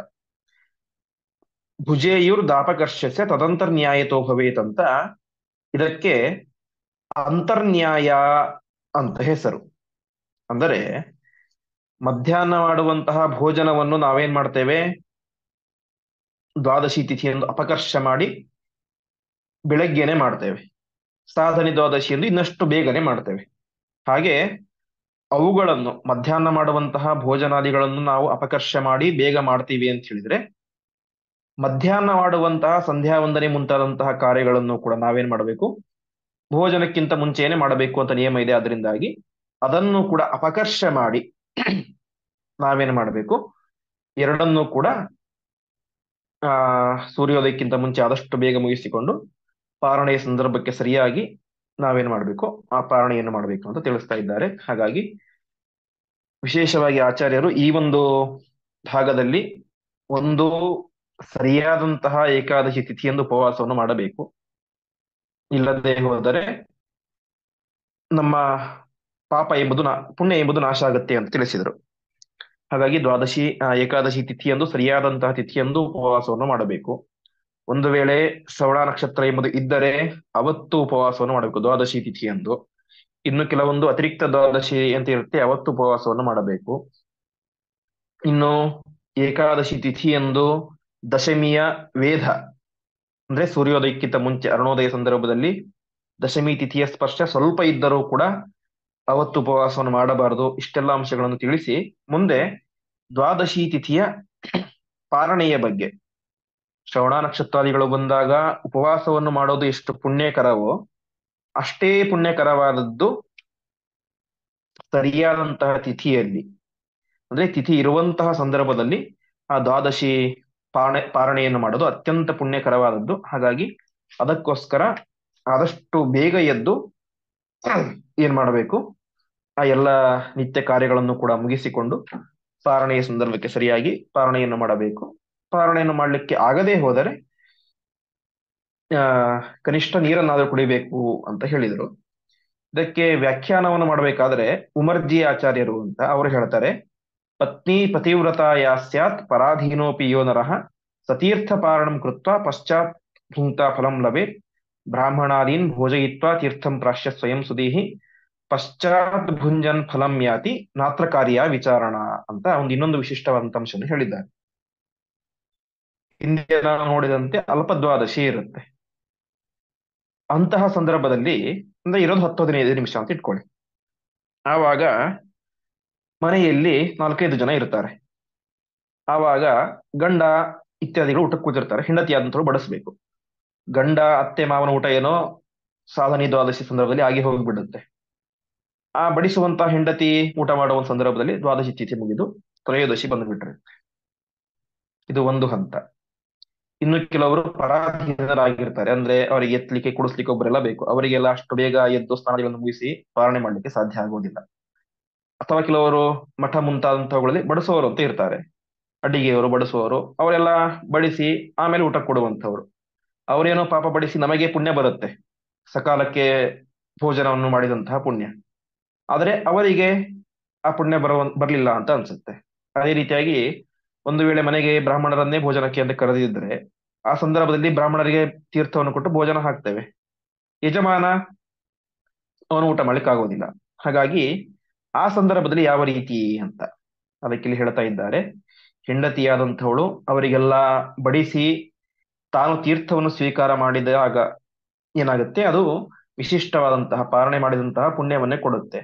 ಭುಜೇಯುರ್ ದಾಪಕರ್ಷಸ್ಯ ತದಂತರ್ನ್ಯಾಯತೋ ಭವೇತ್ ಅಂತ. ಇದಕ್ಕೆ ಅಂತರ್ನ್ಯಾಯ ಅಂತ ಹೆಸರು. ಅಂದರೆ ಮಧ್ಯಾಹ್ನ ಮಾಡುವಂತಹ ಭೋಜನವನ್ನು ನಾವೇನ್ ಮಾಡ್ತೇವೆ, ದ್ವಾದಶಿ ತಿಥಿಯಂದು ಅಪಕರ್ಷ ಮಾಡಿ ಬೆಳಗ್ಗೆನೆ ಮಾಡ್ತೇವೆ. ಸಾಧನೆ ದ್ವಾದಶಿಯಂದು ಇನ್ನಷ್ಟು ಬೇಗನೆ ಮಾಡ್ತೇವೆ. ಹಾಗೆ ಅವುಗಳನ್ನು, ಮಧ್ಯಾಹ್ನ ಮಾಡುವಂತಹ ಭೋಜನಾದಿಗಳನ್ನು ನಾವು ಅಪಕರ್ಷ ಮಾಡಿ ಬೇಗ ಮಾಡ್ತೀವಿ ಅಂತ ಹೇಳಿದ್ರೆ, ಮಧ್ಯಾಹ್ನ ಮಾಡುವಂತಹ ಸಂಧ್ಯಾ ವಂದನೆ ಮುಂತಾದಂತಹ ಕಾರ್ಯಗಳನ್ನು ಕೂಡ ನಾವೇನ್ ಮಾಡಬೇಕು, ಭೋಜನಕ್ಕಿಂತ ಮುಂಚೆನೆ ಮಾಡಬೇಕು ಅಂತ ನಿಯಮ ಇದೆ. ಅದರಿಂದಾಗಿ ಅದನ್ನು ಕೂಡ ಅಪಕರ್ಷ ಮಾಡಿ ನಾವೇನ್ ಮಾಡಬೇಕು, ಎರಡನ್ನೂ ಕೂಡ ಸೂರ್ಯೋದಯಕ್ಕಿಂತ ಮುಂಚೆ ಆದಷ್ಟು ಬೇಗ ಮುಗಿಸಿಕೊಂಡು ಪಾರಣೆಯ ಸಂದರ್ಭಕ್ಕೆ ಸರಿಯಾಗಿ ನಾವೇನ್ ಮಾಡಬೇಕು, ಆ ಪಾರಣೆಯನ್ನು ಮಾಡಬೇಕು ಅಂತ ತಿಳಿಸ್ತಾ ಇದ್ದಾರೆ. ಹಾಗಾಗಿ ವಿಶೇಷವಾಗಿ ಆಚಾರ್ಯರು ಈ ಒಂದು ಭಾಗದಲ್ಲಿ ಒಂದು ಸರಿಯಾದಂತಹ ಏಕಾದಶಿ ತಿಥಿಯಂದು ಉಪವಾಸವನ್ನು ಮಾಡಬೇಕು. ಇಲ್ಲದೆ ಹೋದರೆ ನಮ್ಮ ಪಾಪ ಎಂಬುದು ಪುಣ್ಯ ಎಂಬುದು ನಾಶ ಆಗುತ್ತೆ ಅಂತ ತಿಳಿಸಿದರು. ಹಾಗಾಗಿ ಏಕಾದಶಿ ತಿಥಿಯಂದು, ಸರಿಯಾದಂತಹ ತಿಥಿಯಂದು ಉಪವಾಸವನ್ನು ಮಾಡಬೇಕು. ಒಂದು ವೇಳೆ ಶ್ರವಣ ನಕ್ಷತ್ರ ಎಂಬುದು ಇದ್ದರೆ ಅವತ್ತು ಉಪವಾಸವನ್ನು ಮಾಡಬೇಕು ದ್ವಾದಶಿ ತಿಥಿಯಂದು. ಇನ್ನು ಕೆಲವೊಂದು ಅತಿರಿಕ್ತ ದ್ವಾದಶಿ ಅಂತ ಇರುತ್ತೆ, ಅವತ್ತು ಉಪವಾಸವನ್ನು ಮಾಡಬೇಕು. ಇನ್ನು ಏಕಾದಶಿ ತಿಥಿಯಂದು ದಶಮಿಯ ವೇದ, ಅಂದ್ರೆ ಸೂರ್ಯೋದಯಕ್ಕಿಂತ ಮುಂಚೆ ಅರುಣೋದಯ ಸಂದರ್ಭದಲ್ಲಿ ದಶಮಿ ತಿಥಿಯ ಸ್ಪರ್ಶ ಸ್ವಲ್ಪ ಇದ್ದರೂ ಕೂಡ ಅವತ್ತು ಉಪವಾಸವನ್ನು ಮಾಡಬಾರದು. ಇಷ್ಟೆಲ್ಲ ಅಂಶಗಳನ್ನು ತಿಳಿಸಿ ಮುಂದೆ ದ್ವಾದಶಿ ತಿಥಿಯ ಪಾರಣೆಯ ಬಗ್ಗೆ, ಶ್ರವಣ ನಕ್ಷತ್ರಾದಿಗಳು ಬಂದಾಗ ಉಪವಾಸವನ್ನು ಮಾಡೋದು ಎಷ್ಟು ಪುಣ್ಯಕರವೋ ಅಷ್ಟೇ ಪುಣ್ಯಕರವಾದದ್ದು ಸರಿಯಾದಂತಹ ತಿಥಿಯಲ್ಲಿ, ಅಂದ್ರೆ ತಿಥಿ ಇರುವಂತಹ ಸಂದರ್ಭದಲ್ಲಿ ಆ ದ್ವಾದಶಿ ಪಾರಣೆಯನ್ನು ಮಾಡೋದು ಅತ್ಯಂತ ಪುಣ್ಯಕರವಾದದ್ದು. ಹಾಗಾಗಿ ಅದಕ್ಕೋಸ್ಕರ ಆದಷ್ಟು ಬೇಗ ಎದ್ದು ಏನ್ ಮಾಡಬೇಕು, ಆ ಎಲ್ಲ ನಿತ್ಯ ಕಾರ್ಯಗಳನ್ನು ಕೂಡ ಮುಗಿಸಿಕೊಂಡು ಪಾರಣೆಯ ಸಂದರ್ಭಕ್ಕೆ ಸರಿಯಾಗಿ ಪಾರಣೆಯನ್ನು ಮಾಡಬೇಕು. ಪಾರಣೆಯನ್ನು ಮಾಡಲಿಕ್ಕೆ ಆಗದೇ ಹೋದರೆ ಕನಿಷ್ಠ ನೀರನ್ನಾದ್ರೂ ಕುಡಿಬೇಕು ಅಂತ ಹೇಳಿದರು. ಇದಕ್ಕೆ ವ್ಯಾಖ್ಯಾನವನ್ನು ಮಾಡಬೇಕಾದ್ರೆ ಉಮರ್ಜಿ ಆಚಾರ್ಯರು ಅಂತ ಅವರು ಹೇಳ್ತಾರೆ, ಪತ್ನಿ ಪತಿವ್ರತ ಯಾ ಸ್ಯಾತ್ ಪರಾಧೀನೋಪಿ ಯೋ ನರಃ ಸತೀರ್ಥ ಪಾರಣಂ ಕೃತ್ವ ಪಶ್ಚಾತ್ ಭುಂಕ್ತಾ ಫಲಂ ಲಭೇತ್ ಬ್ರಾಹ್ಮಣಾದೀನ್ ಭೋಜಯಿತ್ವಾ ತೀರ್ಥಂ ಪ್ರಾಶ್ಯ ಸ್ವಯಂ ಸುದೀಹಿ ಪಶ್ಚಾತ್ ಭುಂಜನ್ ಫಲಂ ಯಾತಿ ನಾತ್ರ ಕಾರ್ಯ ವಿಚಾರಣ ಅಂತ ಒಂದು ಇನ್ನೊಂದು ವಿಶಿಷ್ಟವಾದಂತ ಅಂಶವನ್ನು ಹೇಳಿದ್ದಾರೆ. ಹಿಂದೆ ನಾವು ನೋಡಿದಂತೆ ಅಲ್ಪದ್ವಾದಶಿ ಇರುತ್ತೆ. ಅಂತಹ ಸಂದರ್ಭದಲ್ಲಿ ಅಂದ್ರೆ ಇರೋದು 10-15 ನಿಮಿಷ ಅಂತ ಇಟ್ಕೊಳ್ಳಿ. ಆವಾಗ ಮನೆಯಲ್ಲಿ 4-5 ಜನ ಇರ್ತಾರೆ. ಆವಾಗ ಗಂಡ ಇತ್ಯಾದಿಗಳು ಊಟಕ್ಕೆ ಕೂತಿರ್ತಾರೆ. ಹೆಂಡತಿ ಆದಂತವ್ರು ಬಡಿಸ್ಬೇಕು. ಗಂಡ ಅತ್ತೆ ಮಾವನ ಊಟ ಏನೋ ಸಾಧನೆ ದ್ವಾದಶಿ ಸಂದರ್ಭದಲ್ಲಿ ಆಗಿ ಹೋಗಿಬಿಡುತ್ತೆ. ಆ ಬಡಿಸುವಂತಹ ಹೆಂಡತಿ ಊಟ ಮಾಡುವ ಸಂದರ್ಭದಲ್ಲಿ ದ್ವಾದಶಿ ತಿಥಿ ಮುಗಿದು ತ್ರಯೋದಶಿ ಬಂದ್ಬಿಟ್ಟಿರುತ್ತೆ. ಇದು ಒಂದು ಹಂತ. ಇನ್ನು ಕೆಲವರು ಪರಾಧೀನರಾಗಿರ್ತಾರೆ, ಅಂದ್ರೆ ಅವರಿಗೆ ಎತ್ತಲಿಕ್ಕೆ ಕುಡಿಸ್ಲಿಕ್ಕೆ ಒಬ್ಬರೆಲ್ಲ ಬೇಕು. ಅವರಿಗೆಲ್ಲ ಅಷ್ಟು ಬೇಗ ಎದ್ದು ಸ್ನಾನಗಳನ್ನು ಮುಗಿಸಿ ಪಾಲನೆ ಮಾಡ್ಲಿಕ್ಕೆ ಸಾಧ್ಯ ಆಗೋದಿಲ್ಲ. ಅಥವಾ ಕೆಲವರು ಮಠ ಮುಂತಾದಂತವುಗಳಲ್ಲಿ ಬಡಿಸುವವರು ಅಂತ ಇರ್ತಾರೆ, ಅಡಿಗೆಯವರು ಬಡಿಸುವವರು, ಅವರೆಲ್ಲ ಬಡಿಸಿ ಆಮೇಲೆ ಊಟ ಕೊಡುವಂಥವ್ರು. ಅವರೇನೋ ಪಾಪ ಬಡಿಸಿ ನಮಗೆ ಪುಣ್ಯ ಬರುತ್ತೆ, ಸಕಾಲಕ್ಕೆ ಭೋಜನವನ್ನು ಮಾಡಿದಂತಹ ಪುಣ್ಯ. ಆದರೆ ಅವರಿಗೆ ಆ ಪುಣ್ಯ ಬರ್ಲಿಲ್ಲ ಅಂತ ಅನ್ಸುತ್ತೆ. ಅದೇ ರೀತಿಯಾಗಿ ಒಂದು ವೇಳೆ ಮನೆಗೆ ಬ್ರಾಹ್ಮಣರನ್ನೇ ಭೋಜನಕ್ಕೆ ಅಂತ ಕರೆದಿದ್ರೆ ಆ ಸಂದರ್ಭದಲ್ಲಿ ಬ್ರಾಹ್ಮಣರಿಗೆ ತೀರ್ಥವನ್ನು ಕೊಟ್ಟು ಭೋಜನ ಹಾಕ್ತೇವೆ. ಯಜಮಾನ ಅವನು ಊಟ ಮಾಡ್ಲಿಕ್ಕೆ ಆಗೋದಿಲ್ಲ. ಹಾಗಾಗಿ ಆ ಸಂದರ್ಭದಲ್ಲಿ ಯಾವ ರೀತಿ ಅಂತ ಅದಕ್ಕೆ ಇಲ್ಲಿ ಹೇಳ್ತಾ ಇದ್ದಾರೆ. ಹೆಂಡತಿಯಾದಂಥವಳು ಅವರಿಗೆಲ್ಲ ಬಡಿಸಿ ತಾನು ತೀರ್ಥವನ್ನು ಸ್ವೀಕಾರ ಮಾಡಿದಾಗ ಏನಾಗುತ್ತೆ, ಅದು ವಿಶಿಷ್ಟವಾದಂತಹ ಪಾಲನೆ ಮಾಡಿದಂತಹ ಪುಣ್ಯವನ್ನೇ ಕೊಡುತ್ತೆ.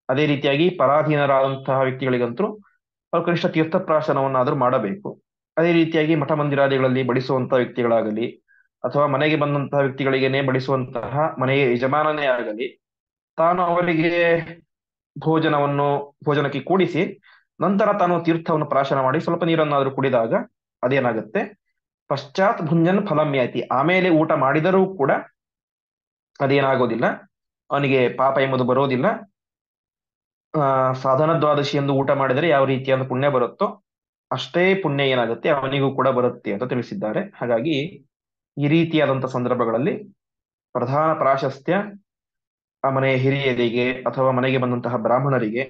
ಅದೇ ರೀತಿಯಾಗಿ ಪರಾಧೀನರಾದಂತಹ ವ್ಯಕ್ತಿಗಳಿಗಂತೂ ಅವ್ರು ಕನಿಷ್ಠ ತೀರ್ಥಪ್ರಾಶನವನ್ನಾದ್ರೂ ಮಾಡಬೇಕು. ಅದೇ ರೀತಿಯಾಗಿ ಮಠ ಮಂದಿರಾದಿಗಳಲ್ಲಿ ಬಡಿಸುವಂತಹ ವ್ಯಕ್ತಿಗಳಾಗಲಿ ಅಥವಾ ಮನೆಗೆ ಬಂದಂತಹ ವ್ಯಕ್ತಿಗಳಿಗೇನೆ ಬಡಿಸುವಂತಹ ಮನೆಯ ಯಜಮಾನನೇ ಆಗಲಿ, ತಾನು ಅವರಿಗೆ ಭೋಜನವನ್ನು ಭೋಜನಕ್ಕೆ ಕೂಡಿಸಿ ನಂತರ ತಾನು ತೀರ್ಥವನ್ನು ಪ್ರಾಶನ ಮಾಡಿ ಸ್ವಲ್ಪ ನೀರನ್ನಾದ್ರೂ ಕುಡಿದಾಗ ಅದೇನಾಗುತ್ತೆ, ಪಶ್ಚಾತ್ ಭುಂಜನ್ ಫಲಂ ಯಾತಿ, ಆಮೇಲೆ ಊಟ ಮಾಡಿದರೂ ಕೂಡ ಅದೇನಾಗೋದಿಲ್ಲ, ಅವನಿಗೆ ಪಾಪ ಎಂಬುದು ಬರೋದಿಲ್ಲ. ಸಾಧನ ದ್ವಾದಶಿ ಎಂದು ಊಟ ಮಾಡಿದರೆ ಯಾವ ರೀತಿಯಾದ ಪುಣ್ಯ ಬರುತ್ತೋ ಅಷ್ಟೇ ಪುಣ್ಯ ಏನಾಗುತ್ತೆ ಅವನಿಗೂ ಕೂಡ ಬರುತ್ತೆ ಅಂತ ತಿಳಿಸಿದ್ದಾರೆ. ಹಾಗಾಗಿ ಈ ರೀತಿಯಾದಂತಹ ಸಂದರ್ಭಗಳಲ್ಲಿ ಪ್ರಧಾನ ಪ್ರಾಶಸ್ತ್ಯ ಆ ಮನೆಯ ಹಿರಿಯರಿಗೆ ಅಥವಾ ಮನೆಗೆ ಬಂದಂತಹ ಬ್ರಾಹ್ಮಣರಿಗೆ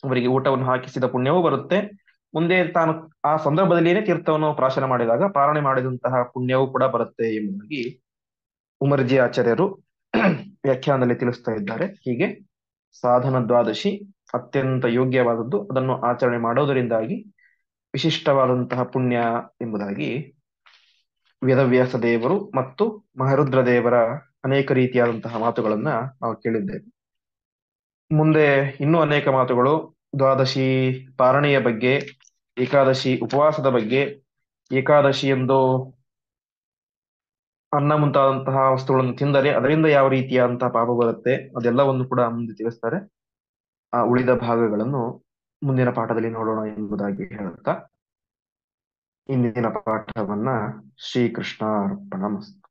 ಅವರಿಗೆ ಊಟವನ್ನು ಹಾಕಿಸಿದ ಪುಣ್ಯವೂ ಬರುತ್ತೆ. ಮುಂದೆ ತಾನು ಆ ಸಂದರ್ಭದಲ್ಲಿಯೇ ತೀರ್ಥವನ್ನು ಪ್ರಾಶನ ಮಾಡಿದಾಗ ಪಾಲನೆ ಮಾಡಿದಂತಹ ಪುಣ್ಯವೂ ಕೂಡ ಬರುತ್ತೆ ಎಂಬುದಾಗಿ ಉಮರ್ಜಿ ಆಚಾರ್ಯರು ವ್ಯಾಖ್ಯಾನದಲ್ಲಿ ತಿಳಿಸ್ತಾ ಇದ್ದಾರೆ. ಹೀಗೆ ಸಾಧನ ದ್ವಾದಶಿ ಅತ್ಯಂತ ಯೋಗ್ಯವಾದದ್ದು, ಅದನ್ನು ಆಚರಣೆ ಮಾಡೋದರಿಂದಾಗಿ ವಿಶಿಷ್ಟವಾದಂತಹ ಪುಣ್ಯ ಎಂಬುದಾಗಿ ವೇದವ್ಯಾಸ ದೇವರು ಮತ್ತು ಮಹರುದ್ರ ದೇವರ ಅನೇಕ ರೀತಿಯಾದಂತಹ ಮಾತುಗಳನ್ನ ನಾವು ಕೇಳಿದ್ದೇವೆ. ಮುಂದೆ ಇನ್ನೂ ಅನೇಕ ಮಾತುಗಳು ದ್ವಾದಶಿ ಪಾರಣೆಯ ಬಗ್ಗೆ, ಏಕಾದಶಿ ಉಪವಾಸದ ಬಗ್ಗೆ, ಏಕಾದಶಿ ಎಂದು ಅನ್ನ ಮುಂತಾದಂತಹ ವಸ್ತುಗಳನ್ನು ತಿಂದರೆ ಅದರಿಂದ ಯಾವ ರೀತಿಯಾದಂತಹ ಪಾಪ ಬರುತ್ತೆ ಅದೆಲ್ಲವನ್ನು ಕೂಡ ಮುಂದೆ ತಿಳಿಸ್ತಾರೆ. ಆ ಉಳಿದ ಭಾಗಗಳನ್ನು ಮುಂದಿನ ಪಾಠದಲ್ಲಿ ನೋಡೋಣ ಎಂಬುದಾಗಿ ಹೇಳುತ್ತಾ ಇಂದಿನ ಪಾಠವನ್ನ ಶ್ರೀಕೃಷ್ಣ ಅರ್ಪಣಮಸ್ತು.